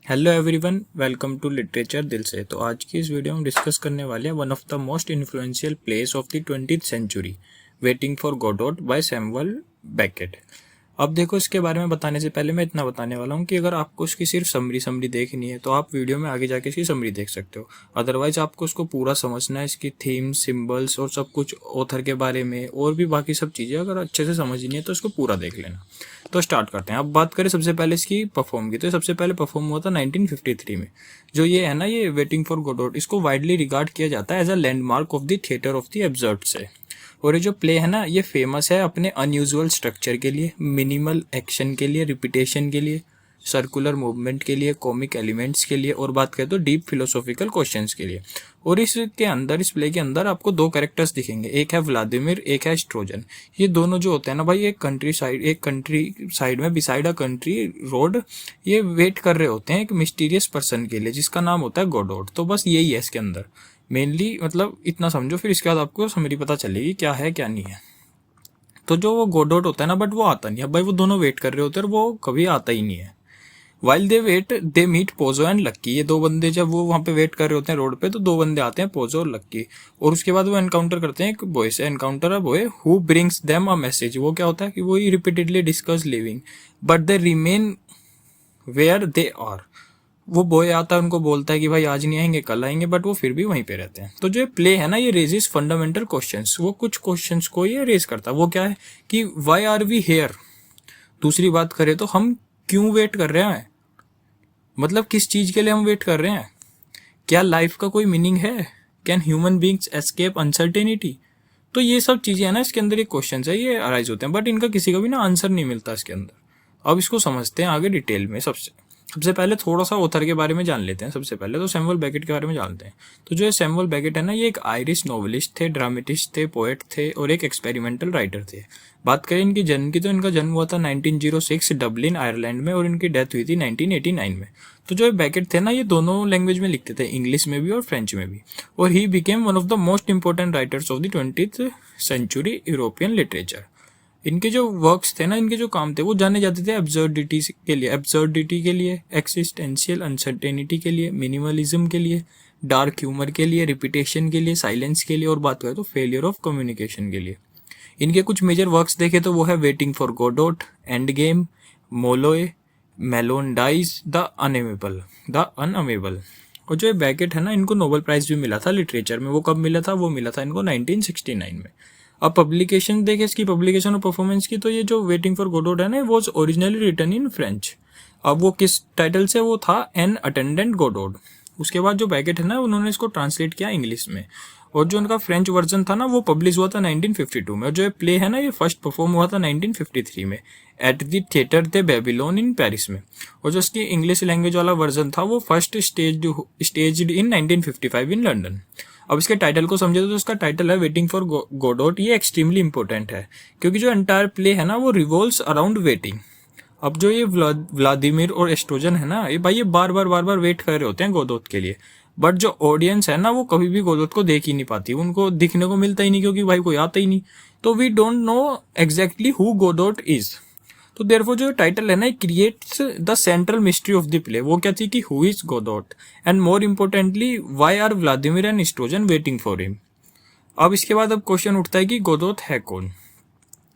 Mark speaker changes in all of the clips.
Speaker 1: Hello everyone, welcome to literature दिल से। तो आज की इस वीडियो में डिस्कस करने वाले हैं one of the most influential place of the 20th century, waiting for Godot by Samuel Beckett. अब देखो, इसके बारे में बताने से पहले मैं इतना बताने वाला हूँ कि अगर आपको इसकी सिर्फ समरी देखनी है तो आप वीडियो में आगे जाके इसकी समरी देख सकते हो। अदरवाइज आपको उसको पूरा समझना है, इसकी थीम, सिंबल्स और सब कुछ, ऑथर के बारे में और भी बाकी सब चीज़ें अगर अच्छे से समझनी है तो इसको पूरा देख लेना। तो स्टार्ट करते हैं। अब बात करें सबसे पहले इसकी परफॉर्म की, तो सबसे पहले परफॉर्म हुआ था 1953 में। जो ये है ना, ये वेटिंग फॉर गोडोट, इसको वाइडली रिगार्ड किया जाता है as a landmark of the theatre of the absurd से। और ये जो प्ले है ना, ये फेमस है अपने अनयूजुअल स्ट्रक्चर के लिए, मिनिमल एक्शन के लिए, रिपीटेशन के लिए, सर्कुलर मूवमेंट के लिए, कॉमिक एलिमेंट्स के लिए, और बात करें तो डीप फिलोसॉफिकल क्वेश्चंस के लिए। और इसके अंदर, इस प्ले के अंदर आपको दो कैरेक्टर्स दिखेंगे, एक है व्लादिमीर, एक है स्ट्रोजन। ये दोनों जो होते हैं ना भाई, एक कंट्री साइड में बिसाइड अ कंट्री रोड, ये वेट कर रहे होते हैं एक मिस्टीरियस पर्सन के लिए जिसका नाम होता है गोडोट। तो बस यही है इसके अंदर मेनली, मतलब इतना समझो, फिर इसके बाद आपको समरी पता चलेगी क्या है क्या नहीं है। तो जो वो गोडोट होता है ना, बट वो आता नहीं है भाई, वो दोनों वेट कर रहे होते हैं और वो कभी आता ही नहीं है। While they wait they meet Pozzo and Lucky. ये दो बंदे जब वो वहां पे वेट कर रहे होते हैं रोड पे, तो दो बंदे आते हैं, पोजो और लक्की। और उसके बाद वो एनकाउंटर करते हैं एक बॉय से, encounter a boy who brings them a message. वो क्या होता है कि वो ही repeatedly discuss leaving but they remain where they are. वो बॉय आता है, उनको बोलता है कि भाई आज नहीं आएंगे, कल आएंगे, बट वो फिर भी वहीं पे रहते हैं। तो जो प्ले है ना, ये रेजिस फंडामेंटल क्वेश्चंस। वो कुछ क्वेश्चंस को ये रेज करता है। वो क्या है कि वाई आर वी हेयर। दूसरी बात करें तो हम क्यों वेट कर रहे हैं, मतलब किस चीज के लिए हम वेट कर रहे हैं, क्या लाइफ का कोई मीनिंग है, can human beings escape uncertainty. तो ये सब चीजें है ना, इसके अंदर एक क्वेश्चन है, ये अराइज होते हैं, बट इनका किसी का भी ना आंसर नहीं मिलता इसके अंदर। अब इसको समझते हैं आगे डिटेल में। सबसे पहले थोड़ा सा ऑथर के बारे में जान लेते हैं। सबसे पहले तो सैमुअल बेकेट के बारे में जानते हैं। तो जो ये सैमुअल बेकेट है ना, ये एक आयरिश नॉवलिस्ट थे, ड्रामेटिस्ट थे, पोएट थे और एक एक्सपेरिमेंटल राइटर थे। बात करें इनकी जन्म की, तो इनका जन्म हुआ था 1906 डबलिन आयरलैंड में, और इनकी डेथ हुई थी 1989 में। तो जो बेकेट थे ना, ये दोनों लैंग्वेज में लिखते थे, इंग्लिश में भी और फ्रेंच में भी। और he became one of the most important writers of the 20th century European literature. इनके जो वर्क्स थे ना, इनके जो काम थे, वो जाने जाते थे एब्सर्डिटी के लिए, एक्सिस्टेंशियल अनसर्टेनिटी के लिए, मिनिमलिज्म के लिए, डार्क ह्यूमर के लिए, रिपीटेशन के लिए, साइलेंस के लिए, और बात करें तो फेलियर ऑफ कम्युनिकेशन के लिए। इनके कुछ मेजर वर्क्स देखे तो वो है waiting for Godot, endgame, Molloy, Malone Dies, the unnamable. और जो बैकेट है ना, इनको नोबेल प्राइज भी मिला था लिटरेचर में। वो कब मिला था? वो मिला था इनको 1969 में। अब पब्लिकेशन देखे इसकी, पब्लिकेशन और परफॉर्मेंस की, तो ये जो वेटिंग फॉर गोडोट है ना, वो ओरिजिनली रिटन इन फ्रेंच। अब वो किस टाइटल से? वो था एन अटेंडेंट गोडोट। उसके बाद जो बैकेट है ना, उन्होंने इसको ट्रांसलेट किया इंग्लिश में, और जो उनका फ्रेंच वर्जन था ना, वो पब्लिश हुआ था 1952 में। और जो प्ले है ना, ये फर्स्ट परफॉर्म हुआ था 1953 में at the theatre they Babylon in Paris में। और जो इसकी इंग्लिश लैंग्वेज वाला वर्जन था, वो first staged in 1955 in London. अब इसके टाइटल को समझे तो इसका टाइटल है वेटिंग फॉर गोडोट। ये एक्सट्रीमली इंपॉर्टेंट है क्योंकि जो एंटायर प्ले है ना, वो रिवॉल्व्स अराउंड वेटिंग। अब जो ये व्लादिमीर और एस्ट्रोजन है ना, ये भाई, ये बार बार वेट कर रहे होते हैं गोडोट के लिए, बट जो ऑडियंस है ना, वो कभी भी गोडोट को देख ही नहीं पाती, उनको दिखने को मिलता ही नहीं, क्योंकि भाई कोई आता ही नहीं। तो we don't know exactly who Godot is. तो देयरफॉर जो टाइटल है ना, creates the central mystery of the play. वो क्या थी कि who is Godot, and more importantly why are Vladimir and Estragon waiting for him. अब इसके बाद अब क्वेश्चन उठता है कि गोडोट है कौन,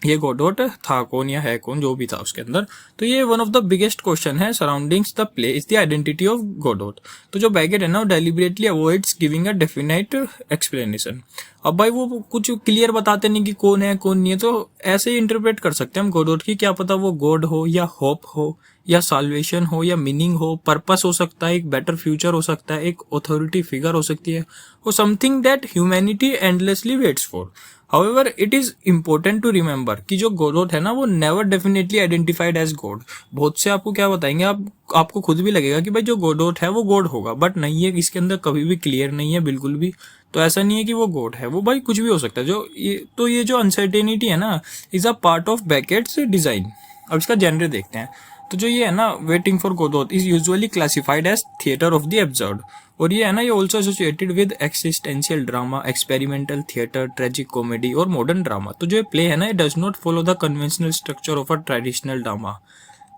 Speaker 1: ये गोडोट था कौन या है कौन, जो भी था उसके अंदर। तो ये one of the biggest question है surroundings the play is the identity of Godot. तो जो बैकेट है ना, वो deliberately avoids giving a definite explanation. अब भाई वो कुछ क्लियर बताते नहीं कि कौन है कौन नहीं है, तो ऐसे ही इंटरप्रेट कर सकते हैं हम गोडोट की, क्या पता वो गॉड हो या होप हो या साल्वेशन हो या मीनिंग हो, पर्पस हो सकता है, एक बेटर फ्यूचर हो सकता है, एक ऑथोरिटी फिगर हो सकती है, और something that humanity endlessly waits for. However, it is important to remember कि जो गोडोट है ना, वो never definitely identified as God. बहुत से आपको क्या बताएंगे, आपको खुद भी लगेगा कि भाई जो गोडोट है वो गॉड होगा, बट नहीं है, इसके अंदर कभी भी क्लियर नहीं है बिल्कुल भी। तो ऐसा नहीं है कि वो गॉड है, वो भाई कुछ भी हो सकता है। तो ये जो अनसर्टेनिटी है ना, is a part of Beckett's design. अब इसका जेनर देखते हैं। तो जो ये है ना, waiting for Godot is usually classified as theatre of the absurd. और ये है ना, ये also associated with existential drama, experimental theatre, tragic comedy और मॉडर्न ड्रामा। तो जो प्ले है ना, ये does not follow the conventional structure of a traditional drama.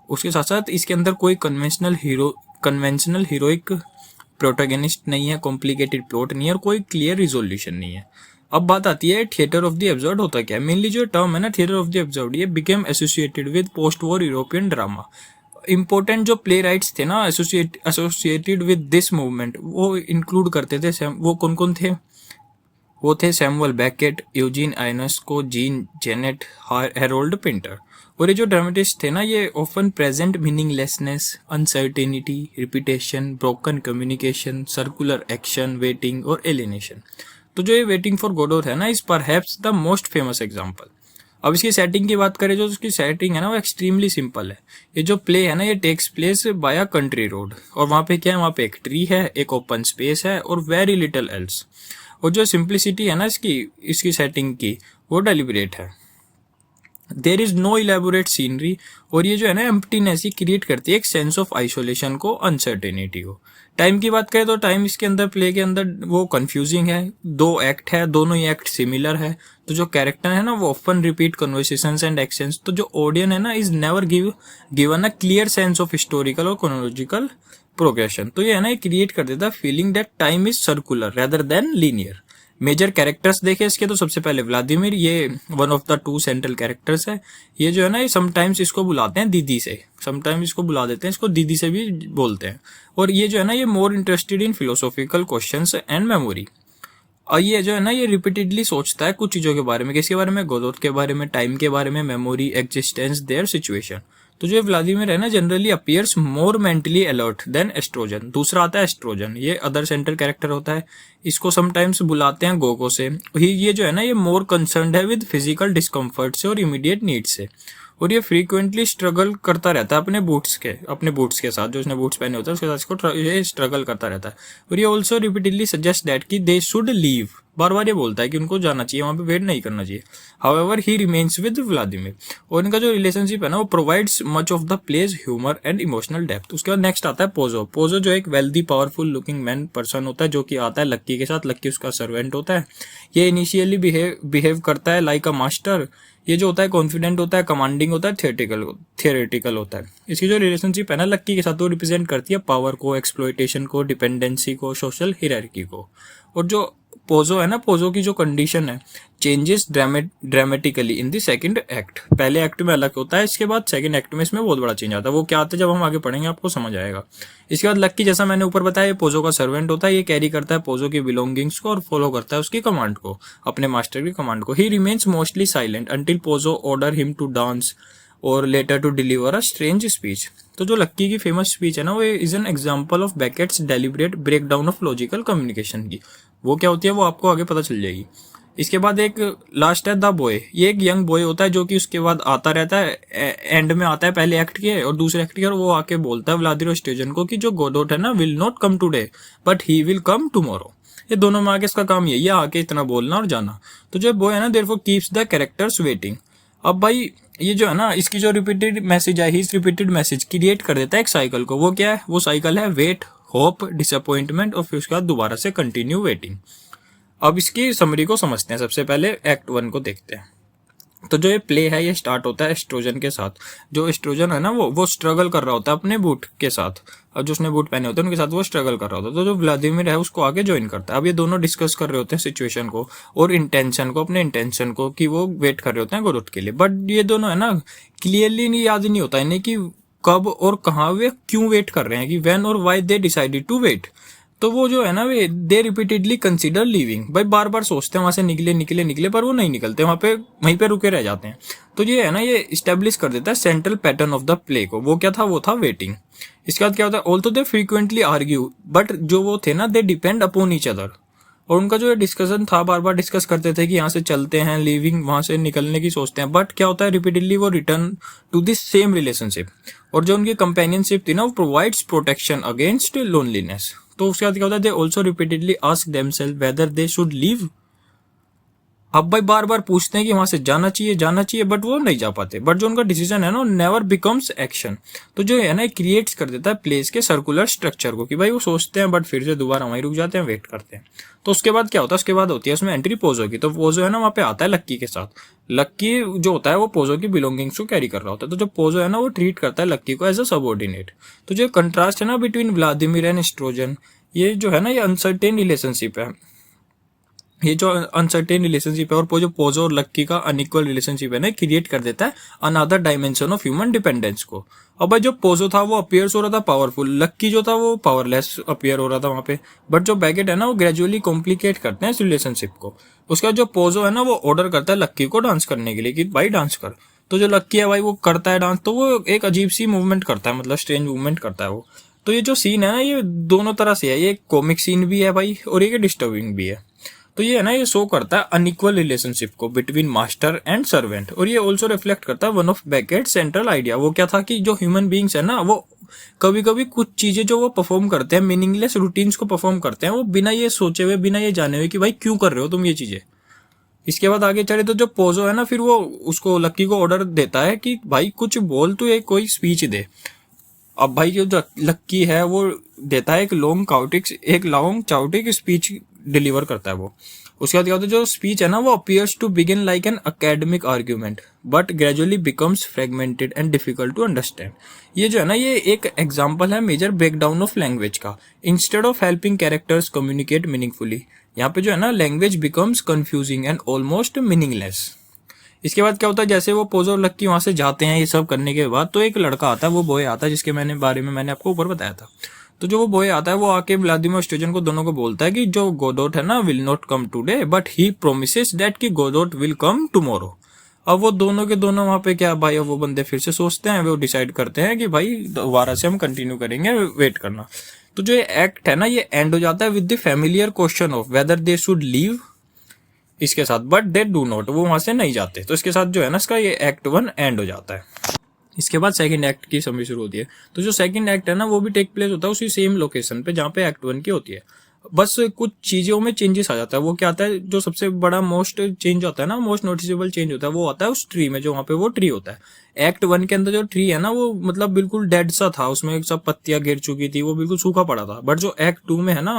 Speaker 1: उसके साथ साथ इसके अंदर कोई conventional hero conventional heroic protagonist नहीं है, कॉम्प्लिकेटेड प्लॉट नहीं है और कोई क्लियर रिजोल्यूशन नहीं है। अब बात आती है थिएटर ऑफ द एब्सर्ड होता क्या है। मेनली जो टर्म है ना थिएटर ऑफ द एब्सर्ड, ये became associated with post war European drama. Important जो प्ले राइट्स थे ना एसोसिएटेड विद दिस मूवमेंट, वो इंक्लूड करते थे, वो कौन कौन थे, वो थे Samuel Beckett, Eugene Ionesco, Jean Genet, Harold Pinter. और ये जो ड्रामेटिस्ट थे ना, ये often present meaninglessness, uncertainty, repetition, broken communication, circular action, waiting और एलिनेशन। तो जो ये वेटिंग फॉर गोडोट है ना, is perhaps the most famous example. अब इसकी सेटिंग की बात करें, जो उसकी सेटिंग है ना वो एक्सट्रीमली सिंपल है। ये जो प्ले है ना, ये takes place by a country road, और वहाँ पे क्या है, वहाँ पे एक ट्री है, एक ओपन स्पेस है और वेरी लिटिल एल्स। और जो सिंप्लिसिटी है ना इसकी सेटिंग की, वो डेलिब्रेट है। There is no elaborate scenery, और ये जो है ना एम्प्टीनेस ही क्रिएट करती है एक सेंस ऑफ आइसोलेशन को, अनसर्टेनिटी को। टाइम की बात करें तो टाइम इसके अंदर प्ले के अंदर वो कंफ्यूजिंग है। 2 एक्ट है, दोनों ही एक्ट सिमिलर है। तो जो कैरेक्टर है ना वो often repeat conversations and actions. तो जो ऑडियंस है ना is never given a clear sense of historical और क्रोनोलॉजिकल प्रोग्रेशन। तो ये है ना ये क्रिएट कर देता है feeling that time is circular rather than linear. Major characters देखे इसके, तो सबसे पहले व्लादिमीर, ये one of the 2 central characters है। ये जो है ना ये समटाइम्स इसको बुलाते हैं दीदी से, समटाइम्स इसको बुला देते हैं, इसको दीदी से भी बोलते हैं। और ये जो है ना ये more interested in philosophical questions and memory. और ये जो है ना ये रिपीटेडली सोचता है कुछ चीज़ों के बारे में, किसके बारे में, गोदोत के बारे में, टाइम के बारे में, मेमोरी, एग्जिस्टेंस, देयर सिचुएशन। तो जो व्लादिमीर है ना generally appears more mentally alert than Estragon. दूसरा आता है एस्ट्रोजन, ये अदर सेंट्रल कैरेक्टर होता है, इसको समटाइम्स बुलाते हैं गोगो से। ये जो है ना ये मोर कंसर्न्ड है विद फिजिकल डिस्कम्फर्ट से और इमीडिएट नीड से। और ये फ्रीक्वेंटली स्ट्रगल करता रहता है अपने बूट्स के साथ, जो उसने बूट्स पहने होते हैं उसके साथ इसको ये स्ट्रगल करता रहता है। और ये ऑल्सो रिपीटेडली सजेस्ट दैट कि दे शुड लीव, बार बार ये बोलता है कि उनको जाना चाहिए, वहाँ पे वेट नहीं करना चाहिए। However he remains with Vladimir, और इनका जो रिलेशनशिप है ना वो provides much of the play's humour and emotional depth. उसके बाद नेक्स्ट आता है पोजो। पोजो जो एक wealthy powerful looking man person होता है, जो कि आता है लक्की के साथ, लक्की उसका सर्वेंट होता है। ये इनिशियली बिहेव करता है लाइक अ मास्टर। ये जो होता है कॉन्फिडेंट होता है, कमांडिंग होता है, थियोरेटिकल होता है। इसकी जो रिलेशनशिप है ना लक्की के साथ, वो रिप्रेजेंट करती है पावर को, एक्सप्लॉयटेशन को, डिपेंडेंसी को, सोशल हियरार्की को। और जो पोजो है ना, पोजो की जो कंडीशन है changes dramatically in the second act. पहले एक्ट में अलग होता है, इसके बाद सेकंड एक्ट में इसमें बहुत बड़ा चेंज आता है। वो क्या आता है जब हम आगे पढ़ेंगे आपको समझ आएगा। इसके बाद लक्की, जैसा मैंने ऊपर बताया, ये पोजो का सर्वेंट होता है। ये कैरी करता है पोजो की बिलोंगिंग्स को और फॉलो करता है उसकी कमांड को, अपने मास्टर की कमांड को। He remains mostly silent until Pozzo order him to dance और later to deliver a strange speech. तो जो लक्की की फेमस स्पीच है ना, वो is an example of Beckett's deliberate breakdown of logical communication की। वो क्या होती है वो आपको आगे पता चल जाएगी। इसके बाद एक लास्ट है द बॉय। ये एक यंग बॉय होता है जो कि उसके बाद आता रहता है, एंड में आता है पहले एक्ट के और दूसरे एक्ट के, और वो आके बोलता है व्लादिमीर स्टेजन को कि जो गोडोट है ना will not come today but he will come tomorrow. ये दोनों में आके इसका काम यही है, आके इतना बोलना और जाना। तो जो बॉय है ना therefore keeps the characters waiting. अब भाई ये जो है ना इसकी जो रिपीटेड मैसेज है, हिज रिपीटेड मैसेज क्रिएट कर देता है एक साइकिल को। वो क्या है, वो साइकिल है वेट, होप, डिसअपॉइंटमेंट और फिर उसके बाद दोबारा से कंटिन्यू वेटिंग। अब इसकी समरी को समझते हैं। सबसे पहले एक्ट 1 को देखते हैं। तो जो ये प्ले है ये स्टार्ट होता है एस्ट्रोजन के साथ। जो एस्ट्रोजन है ना वो स्ट्रगल कर रहा होता है अपने बूट के साथ, और जो उसने बूट पहने होते हैं उनके साथ वो स्ट्रगल कर रहा होता है। तो जो व्लादिमीर है उसको आगे ज्वाइन करता है। अब ये दोनों डिस्कस कर रहे होते हैं सिचुएशन को और इंटेंशन को, अपने इंटेंशन को, कि वो वेट कर रहे होते हैं गोडोट के लिए। बट ये दोनों है ना क्लियरली नहीं याद नहीं होता इन्हें कि कब और कहाँ वे क्यों वेट कर रहे हैं, कि व्हेन और why they decided to wait. तो वो जो है ना वे दे रिपीटेडली कंसिडर लीविंग। भाई बार बार सोचते हैं वहां से निकले पर वो नहीं निकलते, वहीं पे रुके रह जाते हैं। तो ये है ना ये इस्टेब्लिश कर देता है central pattern of the play को। वो क्या था, वो था वेटिंग। इसके बाद क्या होता है, also they frequently argue but जो वो थे ना they depend upon each other. और उनका जो डिस्कशन था बार बार डिस्कस करते थे कि यहाँ से चलते हैं, लीविंग, वहां से निकलने की सोचते हैं। बट क्या होता है रिपीटेडली वो return to this same relationship. और जो उनकी कंपेनियनशिप थी ना वो प्रोवाइड्स प्रोटेक्शन अगेंस्ट लोनलीनेस। तो उसके बाद क्या होता है, they also repeatedly ask themselves whether they should leave. अब भाई बार बार पूछते हैं कि वहां से जाना चाहिए, बट वो नहीं जा पाते। बट जो उनका डिसीजन है ना, नेवर बिकम्स एक्शन। तो जो है ना, क्रिएट्स कर देता है प्लेस के सर्कुलर स्ट्रक्चर को, कि भाई वो सोचते हैं बट फिर से दोबारा वहीं रुक जाते हैं, वेट करते हैं। तो उसके बाद क्या होता है, उसके बाद होती है उसमें एंट्री पोजो की। तो पोजो है ना, वहाँ पे आता है लक्की के साथ। लक्की जो होता है वो पोजो की बिलोंगिंग्स को कैरी कर रहा होता है। तो जो पोजो है ना, वो ट्रीट करता है लक्की को एज अ सबऑर्डिनेट। तो जो कंट्रास्ट है ना बिटवीन व्लादिमीर एंड एस्ट्रोजन, ये जो है ना, ये अनसर्टेन रिलेशनशिप है। ये जो अनसर्टेन रिलेशनशिप है और जो पोजो और लक्की का अनइक्वल रिलेशनशिप है ना, क्रिएट कर देता है another dimension of human dependence को। अब भाई जो पोजो था वो अपियर्स हो रहा था पावरफुल, लक्की जो था वो पावरलेस अपियर हो रहा था वहां पे। बट जो बैकेट है ना, वो ग्रेजुअली कॉम्प्लिकेट करते हैं इस रिलेशनशिप को। उसका जो पोजो है ना, वो ऑर्डर करता है लक्की को डांस करने के लिए कि भाई डांस कर। तो जो लक्की है भाई, वो करता है डांस। तो वो एक अजीब सी मूवमेंट करता है, मतलब स्ट्रेंज मूवमेंट करता है वो। तो ये जो सीन है ना, ये दोनों तरह से है। ये कॉमिक सीन भी है भाई, और ये डिस्टर्बिंग भी है। तो ये है ना, ये शो करता है अनइक्वल रिलेशनशिप को बिटवीन मास्टर एंड सर्वेंट। और ये ऑल्सो रिफ्लेक्ट करता है one of baked central idea. वो क्या था कि जो ह्यूमन बींग्स है ना, वो कभी कभी कुछ चीजें जो वो परफॉर्म करते हैं, मीनिंगलेस रूटीन्स को परफॉर्म करते हैं, वो बिना ये सोचे हुए, बिना ये जाने हुए कि भाई क्यों कर रहे हो तुम ये चीजें। इसके बाद आगे चले तो जो पोजो है ना, फिर वो उसको लक्की को ऑर्डर देता है कि भाई कुछ बोल, तू एक कोई स्पीच दे। अब भाई जो लक्की है वो देता है एक लॉन्ग चाउटिक स्पीच डिलीवर करता है वो। उसके बाद क्या होता है, जो स्पीच है ना, वो appears to begin like an academic argument but gradually becomes fragmented and difficult to understand. ये जो है ना, ये एक एग्जाम्पल है मेजर ब्रेकडाउन ऑफ लैंग्वेज का। Instead of helping characters communicate meaningfully, यहाँ पे जो है ना, language becomes confusing and almost meaningless. इसके बाद क्या होता है, जैसे वो पोजो और लक्की वहां से जाते हैं ये सब करने के बाद, तो एक लड़का आता है, वो बॉय आता है जिसके बारे में मैंने आपको ऊपर बताया था। तो जो वो बॉय आता है, वो आके व्लादिमीर स्टोजन को दोनों को बोलता है कि जो गोडोट है ना, will not come today but he promises that कि गोडोट विल कम टुमारो। अब वो दोनों के दोनों वहां पे क्या भाई, अब वो बंदे फिर से सोचते हैं, वो डिसाइड करते हैं कि भाई दोबारा से हम कंटिन्यू करेंगे, वेट करना। तो जो ये एक्ट है ना, ये एंड हो जाता है with the familiar question of weather they should leave इसके साथ, बट दे डू नॉट, वो वहां से नहीं जाते। तो इसके साथ जो है ना, इसका ये एक्ट 1 एंड हो जाता है। इसके बाद सेकंड एक्ट की समय शुरू होती है। तो जो सेकंड एक्ट है ना, वो भी टेक प्लेस होता है उसी सेम लोकेशन पे जहाँ पे एक्ट 1 की होती है। बस कुछ चीजों में चेंजेस आ जाता है। वो क्या आता है, जो सबसे बड़ा मोस्ट चेंज होता है ना, मोस्ट नोटिसेबल चेंज होता है, वो आता है उस ट्री में, जो वहाँ पे वो ट्री होता है। एक्ट 1 के अंदर जो ट्री है ना, वो मतलब बिल्कुल डेड सा था, उसमें सब पत्तियां गिर चुकी थी, वो बिल्कुल सूखा पड़ा था। बट जो एक्ट 2 में है ना,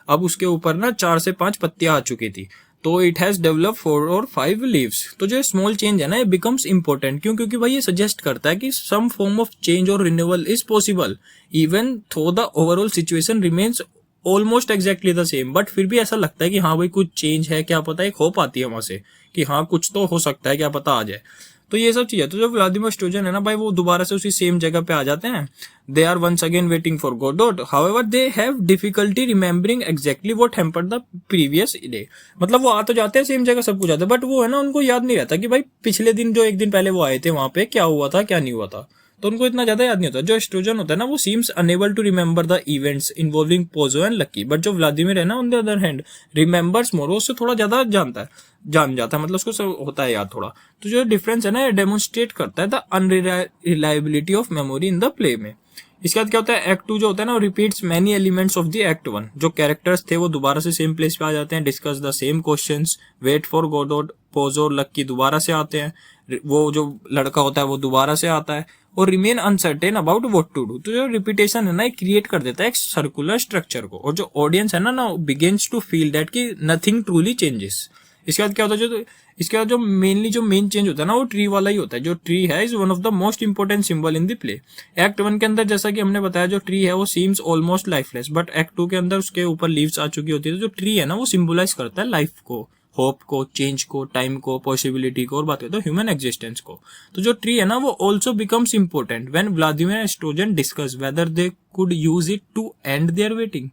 Speaker 1: अब उसके ऊपर ना 4 से 5 पत्तियां आ चुकी थी। तो इट हैज डेवलप 4 और 5 लीव्स। तो जो स्मॉल चेंज है ना, ये बिकम्स इंपॉर्टेंट। क्यों? क्योंकि भाई ये सजेस्ट करता है कि सम फॉर्म ऑफ चेंज और रिन्यूअल इज पॉसिबल इवन थो the overall situation remains almost exactly the same. But फिर भी ऐसा लगता है कि हाँ भाई कुछ चेंज है, क्या पता, एक होप आती है वहां से कि हाँ कुछ तो हो सकता है, क्या पता आ जाए। तो ये सब चीजें, तो जो व्लादिमीर स्टोजन है ना भाई, वो दोबारा से उसी सेम जगह पे आ जाते हैं। They are once again waiting for Godot, however they have difficulty remembering exactly what hampered the previous day. मतलब वो आ तो जाते हैं सेम जगह, सब कुछ आता है, बट वो है ना, उनको याद नहीं रहता कि भाई पिछले दिन, जो एक दिन पहले वो आए थे वहां पे, क्या हुआ था क्या नहीं हुआ था। तो उनको इतना ज्यादा याद नहीं होता। जो एस्ट्रोजन होता है ना, वो seems unable to remember the events involving Pozzo and Lucky. But जो व्लादिमीर है ना, on the other hand, remembers more, उससे थोड़ा ज्यादा जान जाता है, मतलब उसको सब होता है याद थोड़ा। तो जो डिफरेंस है ना, ये डेमोन्स्ट्रेट करता है the unreliability of memory in the play में। इसके बाद क्या होता है, एक्ट 2 जो होता है ना, वो repeats many elements of the act 1। जो कैरेक्टर्स थे वो दोबारा से सेम प्लेस पे आ जाते हैं, discuss the same questions, wait for Godot, Pozzo और लक्की दोबारा से आते हैं, वो जो लड़का होता है वो दोबारा से आता है, और remain uncertain about what to do. तो जो रिपीटेशन है ना, क्रिएट कर देता है एक सर्कुलर स्ट्रक्चर को, और जो ऑडियंस है ना बिगिंस टू फील दैट कि नथिंग ट्रूली चेंजेस। इसके बाद क्या होता है, इसके बाद जो मेन चेंज होता है ना, वो ट्री वाला ही होता है। जो ट्री है is one of the most important symbol in the play. Act 1 के अंदर जैसा कि हमने बताया, जो ट्री है वो seems almost lifeless, but act 2 के अंदर उसके ऊपर लीव्स आ चुकी होती है। तो जो ट्री है ना, वो सिंबलाइज करता है लाइफ को, होप को, चेंज को, टाइम को, पॉसिबिलिटी को, और बात करते हैं ह्यूमन एग्जिस्टेंस को। तो जो ट्री है ना, वो also becomes important when Vladimir Estragon discuss whether they could use it to end their waiting.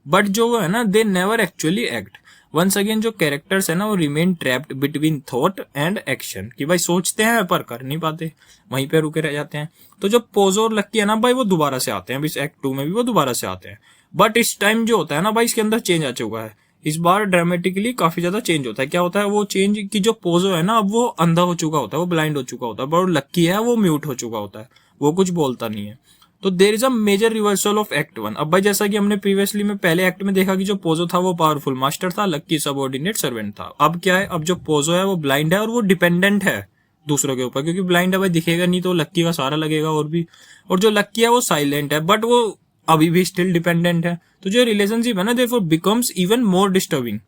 Speaker 1: But जो वो है ना, they never actually act. Once again जो कैरेक्टर्स है ना, वो remain trapped between thought and action, कि भाई सोचते हैं पर कर नहीं पाते, वहीं पे रुके रह जाते हैं। तो जो पोजो और लक्की है ना भाई, वो दोबारा से आते हैं, इस एक्ट 2 में भी वो दोबारा से आते हैं। बट इस टाइम जो होता है ना भाई, इसके अंदर चेंज आ चुका है। इस बार ड्रामेटिकली काफी ज्यादा चेंज होता है। क्या होता है, वो चेंज की जो पोजो है ना, अब वो अंधा हो चुका होता है, वो ब्लाइंड हो चुका होता है, और लक्की है वो म्यूट हो चुका होता है, वो कुछ बोलता नहीं है। तो there is a major reversal of act 1। अब भाई जैसा कि हमने प्रीवियसली में पहले एक्ट में देखा कि जो पोजो था वो पावरफुल मास्टर था, लक्की सबऑर्डिनेट सर्वेंट था। अब क्या है, अब जो पोजो है वो ब्लाइंड है और वो डिपेंडेंट है दूसरों के ऊपर, क्योंकि ब्लाइंड है भाई दिखेगा नहीं तो लक्की का सारा लगेगा और भी। और जो लक्की है वो साइलेंट है बट वो अभी भी स्टिल डिपेंडेंट है। तो जो रिलेशनशिप है ना therefore becomes even more disturbing.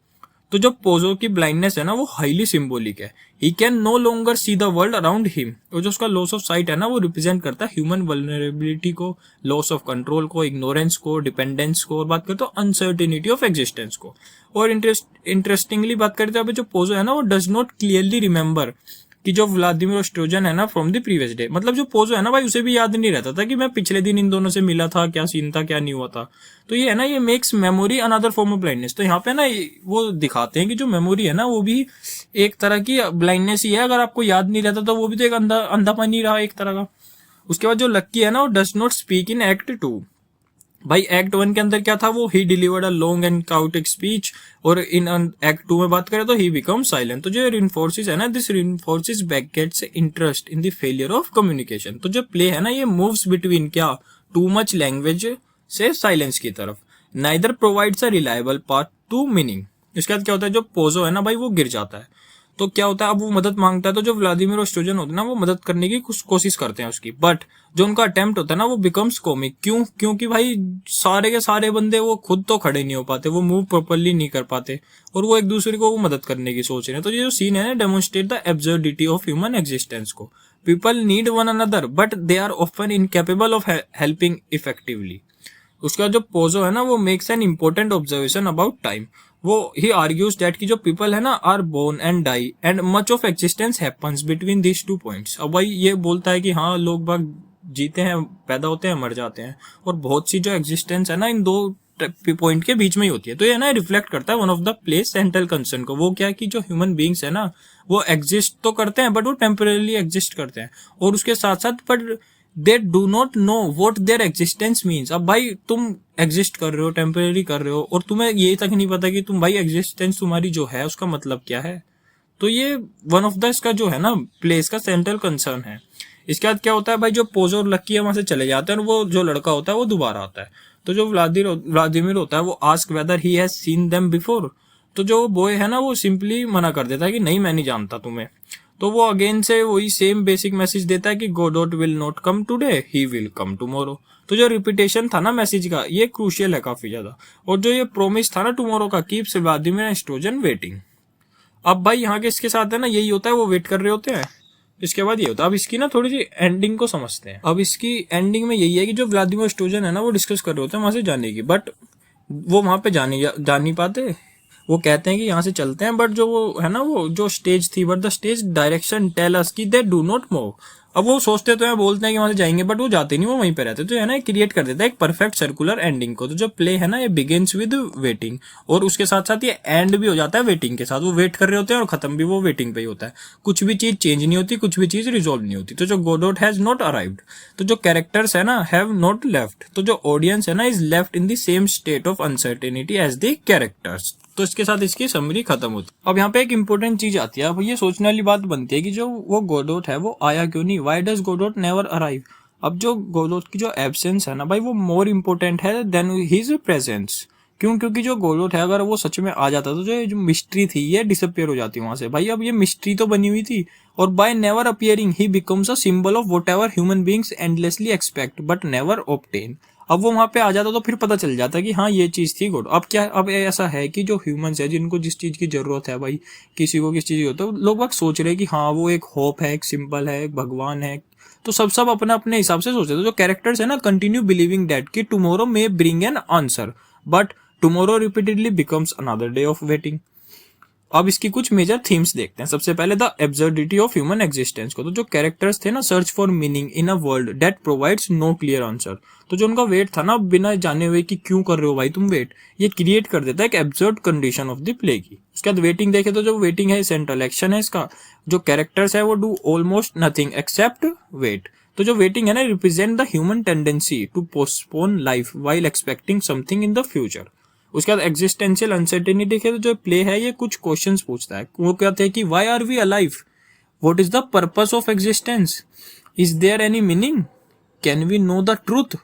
Speaker 1: तो जो पोजो की ब्लाइंडनेस है ना वो हाईली सिंबॉलिक है। He can no longer see the world around him. और जो उसका लॉस ऑफ साइट है ना वो रिप्रेजेंट करता है ह्यूमन वल्नरेबिलिटी को, लॉस ऑफ कंट्रोल को, इग्नोरेंस को, डिपेंडेंस को, और बात करते हो अनसर्टेनिटी ऑफ एग्जिस्टेंस को। और इंटरेस्टिंगली बात करते हैं जो पोजो है ना वो डज नॉट क्लियरली रिमेंबर कि जो व्लादिमीर ओस्ट्रोजन है ना फ्रॉम द प्रीवियस डे, मतलब जो पोजो है ना भाई उसे भी याद नहीं रहता था कि मैं पिछले दिन इन दोनों से मिला था, क्या सीन था, क्या नहीं हुआ था। तो ये है ना, ये makes memory another form of blindness. तो यहाँ पे ना वो दिखाते हैं कि जो मेमोरी है ना वो भी एक तरह की ब्लाइंडनेस ही है। अगर आपको याद नहीं रहता तो वो भी तो एक अंधापन ही रहा एक तरह का। उसके बाद जो लक्की है ना वो does not speak in act 2। भाई एक्ट 1 के अंदर क्या था, वो ही delivered a long and chaotic speech, और इन एक्ट 2 में बात करें तो ही बिकम साइलेंट। तो जो रिइंफोर्सेस है ना, this reinforces Beckett's interest in the failure of communication. तो जो प्ले है ना ये मूव्स बिटवीन क्या, टू मच लैंग्वेज से साइलेंस की तरफ। Neither provides a reliable path to meaning. इसके बाद क्या होता है, जो पोजो है ना भाई वो गिर जाता है। तो क्या होता है, अब वो मदद मांगता है तो जो व्लादिमीर ओस्ट्रोजन होते हैं ना वो मदद करने की कुछ कोशिश करते हैं उसकी, बट जो उनका अटेम्प्ट होता है ना वो बिकम्स कॉमिक। क्यों? क्योंकि भाई सारे के सारे बंदे वो खुद तो खड़े नहीं हो पाते, वो मूव प्रॉपरली नहीं कर पाते, और वो एक दूसरे को वो मदद करने की सोच रहे हैं। तो ये जो सीन है ना demonstrate the absurdity of human existence को। People need one another but they are often incapable of helping effectively. उसका जो पोजो है ना वो makes an important observation about time. वो ही आर्ग्यूज दैट कि जो पीपल है ना are born and die and much of existence happens between this 2 points. अब भाई ये बोलता है कि हाँ लोग बाग जीते हैं, पैदा होते हैं, मर जाते हैं, और बहुत सी जो एग्जिस्टेंस है ना इन दो पॉइंट के बीच में ही होती है। तो ये ना रिफ्लेक्ट करता है one of the place central concern को। वो क्या है कि जो ह्यूमन बींग्स है ना वो एग्जिस्ट तो करते हैं बट वो टेम्परेली एग्जिस्ट करते हैं, और उसके साथ साथ but they do not know what their existence means. अब भाई तुम एग्जिस्ट कर रहे हो, टेम्परेरी कर रहे हो, और तुम्हें ये तक नहीं पता कि तुम भाई एग्जिस्टेंस तुम्हारी जो है उसका मतलब क्या है। तो ये वन ऑफ द इसका जो है ना प्लेस का सेंट्रल कंसर्न है। इसके बाद क्या होता है भाई, जो पोजो और लक्की है वहां से चले जाते हैं और वो जो लड़का होता है वो दोबारा आता है। तो जो व्लादिमीर होता है वो ask weather he has seen them before. तो जो बॉय है ना वो सिंपली मना कर देता है कि नहीं मैं नहीं जानता तुम्हें। तो वो अगेन से वही सेम बेसिक मैसेज देता है कि Godot will not come today, he will come tomorrow. तो जो रिपीटेशन था ना मैसेज का ये क्रूशियल है काफी ज्यादा। और जो ये प्रोमिस था ना टुमारो का, कीप्स व्लादिमीर ओस्ट्रोजन वेटिंग। अब भाई यहाँ के इसके साथ है ना यही होता है, वो वेट कर रहे होते हैं। इसके बाद ये होता है, अब इसकी ना थोड़ी सी एंडिंग को समझते हैं। अब इसकी एंडिंग में यही है कि जो व्लादिमीर ओस्ट्रोजन है ना वो डिस्कस कर रहे होते हैं वहां से जाने की, बट वो वहां पे जा नहीं पाते। वो कहते हैं कि यहाँ से चलते हैं, बट जो वो है ना वो जो स्टेज थी, but the stage direction tell us कि दे डू नॉट मूव। अब वो सोचते तो हैं, बोलते हैं कि वहां से जाएंगे, बट वो जाते नहीं, वो वहीं पे रहते। तो है ना क्रिएट कर देता है एक परफेक्ट सर्कुलर एंडिंग को। तो जो प्ले है ना ये बिगिंस विद वेटिंग, और उसके साथ साथ ये एंड भी हो जाता है वेटिंग के साथ। वो वेट कर रहे होते हैं और खत्म भी वो वेटिंग पे ही होता है। कुछ भी चीज चेंज नहीं होती, कुछ भी चीज रिजोल्व नहीं होती। तो जो गोडोट हैज नॉट अराइव्ड, तो जो कैरेक्टर्स है ना हैव नॉट लेफ्ट, तो जो ऑडियंस है ना is left in the same state of uncertainty as the characters. तो इसके साथ इसकी समरी खत्म होती है। अब यहाँ पे एक इंपॉर्टेंट चीज आती है, अब ये सोचने वाली बात बनती है कि जो वो गोडोट है वो आया क्यों नहीं, why does Godot never arrive. अब जो गोडोट की जो एब्सेंस है ना भाई वो मोर इम्पोर्टेंट है देन हिज प्रेजेंस। क्यों? क्योंकि जो गोडोट है अगर वो सच में आ जाता तो जो मिस्ट्री थी ये डिसअपियर हो जाती वहां से। भाई अब ये मिस्ट्री तो बनी हुई थी, और by never appearing he becomes a symbol of whatever human beings endlessly expect but never obtain. अब वो वहां पे आ जाता तो फिर पता चल जाता कि हाँ ये चीज थी गुड। अब क्या, अब ऐसा है कि जो ह्यूमंस है जिनको जिस चीज की जरूरत है भाई, किसी को किस चीज की होता है, लोग बाग सोच रहे हैं कि हाँ वो एक होप है, एक सिंबल है, एक भगवान है। तो सब अपने अपने हिसाब से सोच रहे थे। जो कैरेक्टर्स है ना कंटिन्यू बिलीविंग दैट कि tomorrow may bring an answer, but tomorrow repeatedly becomes another day of waiting. अब इसकी कुछ मेजर थीम्स देखते हैं। सबसे पहले the absurdity of human existence को। तो जो कैरेक्टर्स थे ना search for meaning in a world that provides no clear answer. तो जो उनका वेट था ना बिना जाने हुए कि क्यों कर रहे हो भाई तुम वेट, ये क्रिएट कर देता है एक absurd condition of the play की। उसके बाद वेटिंग देखे तो जो वेटिंग है सेंट्रल एक्शन है इसका। जो कैरेक्टर्स है वो do almost nothing except wait. तो जो वेटिंग है ना represent the human tendency to postpone life while expecting something in the future. उसके बाद एग्जिस्टेंशियल अनसर्टेनिटी देखे तो जो प्ले है ये कुछ क्वेश्चंस पूछता है। वो कहते हैं कि why are we alive, what is the purpose of existence, is there any meaning, can we know the truth,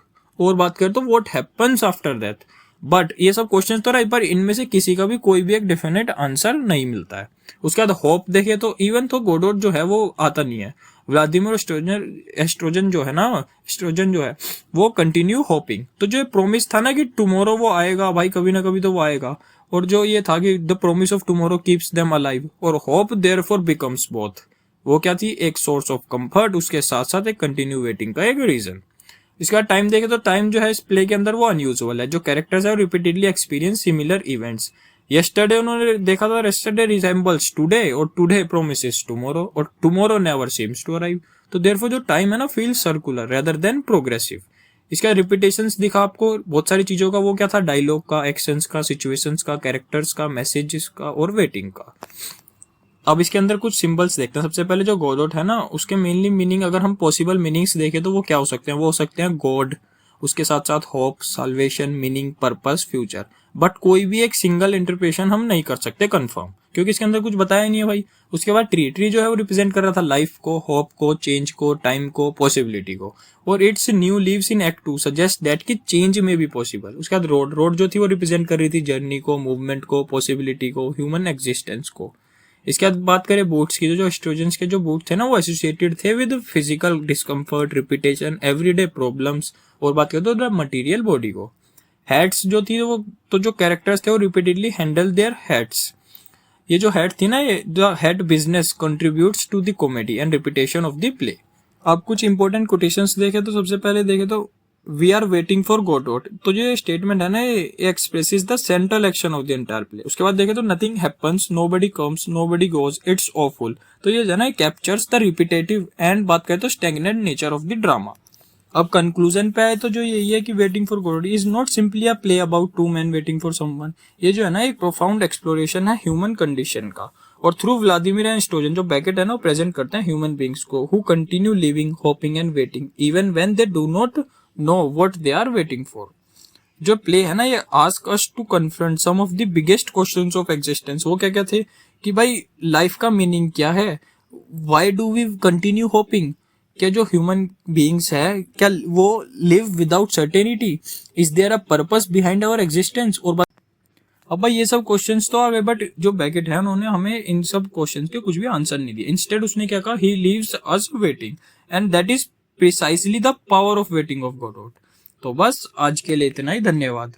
Speaker 1: और बात करें तो what happens after death. But ये सब क्वेश्चन तो रहे, पर इनमें से किसी का भी कोई भी एक डेफिनेट आंसर नहीं मिलता है। उसके बाद होप देखे तो इवन तो गोडोट जो है वो आता नहीं है। व्लादिमीर एस्ट्रोजन जो है ना, एस्ट्रोजन जो है वो कंटिन्यू होपिंग। तो जो प्रोमिस था ना कि टुमारो वो आएगा भाई, कभी ना कभी तो वो आएगा, और जो ये था कि the promise of tomorrow keeps them alive, और होप देयरफॉर बिकम्स बोथ, वो क्या थी, एक सोर्स ऑफ कंफर्ट, उसके साथ साथ एक कंटिन्यू वेटिंग का एक रीजन। इसका टाइम देखे तो टाइम जो है इस प्ले के अंदर वो अनयूजुअल है। जो कैरेक्टर्स है repeatedly experience similar events. Yesterday उन्होंने देखा था, यस्टरडे रिजेंबल्स टुडे, और टुडे प्रोमिसेस टुमारो, और tomorrow never seems to arrive. तो देयरफॉर जो टाइम है ना feel circular rather than progressive. इसका रिपीटेशंस दिखा आपको बहुत सारी चीजों का, वो क्या था, डायलॉग का, एक्शंस का, सिचुएशंस का, कैरेक्टर्स का, मैसेजेस का और वेटिंग का। अब इसके अंदर कुछ सिंबल्स देखते हैं। सबसे पहले जो गॉडोट है ना, उसके मेनली मीनिंग अगर हम पॉसिबल मीनिंग्स देखें तो वो क्या हो सकते हैं, वो हो सकते हैं गॉड, उसके साथ साथ hope, salvation, meaning, purpose, future. But कोई भी एक सिंगल इंटरप्रिटेशन हम नहीं कर सकते कंफर्म, क्योंकि इसके अंदर कुछ बताया नहीं है भाई। उसके बाद ट्री जो है वो रिप्रेजेंट कर रहा था लाइफ को, होप को, चेंज को, टाइम को, पॉसिबिलिटी को, और it's new leaves in act 2 suggest that कि चेंज में भी पॉसिबल। उसके बाद रोड जो थी वो रिप्रेजेंट कर रही थी जर्नी को, मूवमेंट को, पॉसिबिलिटी को, ह्यूमन एग्जिस्टेंस को। इसके बाद बात करें बूट्स की, तो जो एस्ट्रोजन्स के जो बूट थे ना वो एसोसिएटेड थे with physical discomfort, repetition, everyday problems, और बात करें तो द मटेरियल बॉडी को। हेड्स जो थी वो, तो जो कैरेक्टर्स थे वो रिपीटेडली हैंडल देयर हेड्स। ये जो हेड थी ना, ये the head business contributes to the comedy and repetition of the play. अब कुछ इंपॉर्टेंट कोटेशंस देखे तो सबसे पहले देखे तो we are waiting for Godot, तो जो स्टेटमेंट है ना ये expresses the central action of the entire play. उसके बाद देखे तो nothing happens, nobody comes, nobody goes, it's awful, तो ये जो है ना कैप्चर्स द रिपीटेटिव एंड बात करें तो stagnant nature of the drama. अब कंक्लूजन पे आए तो जो यही है कि waiting for Godot is not simply a play about two man waiting for someone. ये जो है ना एक प्रोफाउंड एक्सप्लोरेशन है ह्यूमन कंडीशन का, और थ्रू व्लादिमीर एंड स्टोजन जो बैकेट है ना वो प्रेजेंट करते हैं ह्यूमन बींग्स को who continue living, hoping and waiting even when they do not know what they are waiting for. जो प्ले है ना ये ask us to confront some of the biggest questions of existence. वो क्या क्या थे कि भाई लाइफ का मीनिंग क्या है, why do we continue hoping, क्या जो ह्यूमन बीइंग्स है क्या वो live without certainty, is there a purpose behind our existence. और अब भाई ये सब क्वेश्चंस तो आ गए, बट जो बैकेट है उन्होंने हमें इन सब क्वेश्चंस के कुछ भी आंसर नहीं दिए। इंस्टेड उसने क्या कहा, he leaves us waiting and that is precisely the power of waiting of Godot. तो बस आज के लिए इतना ही, धन्यवाद।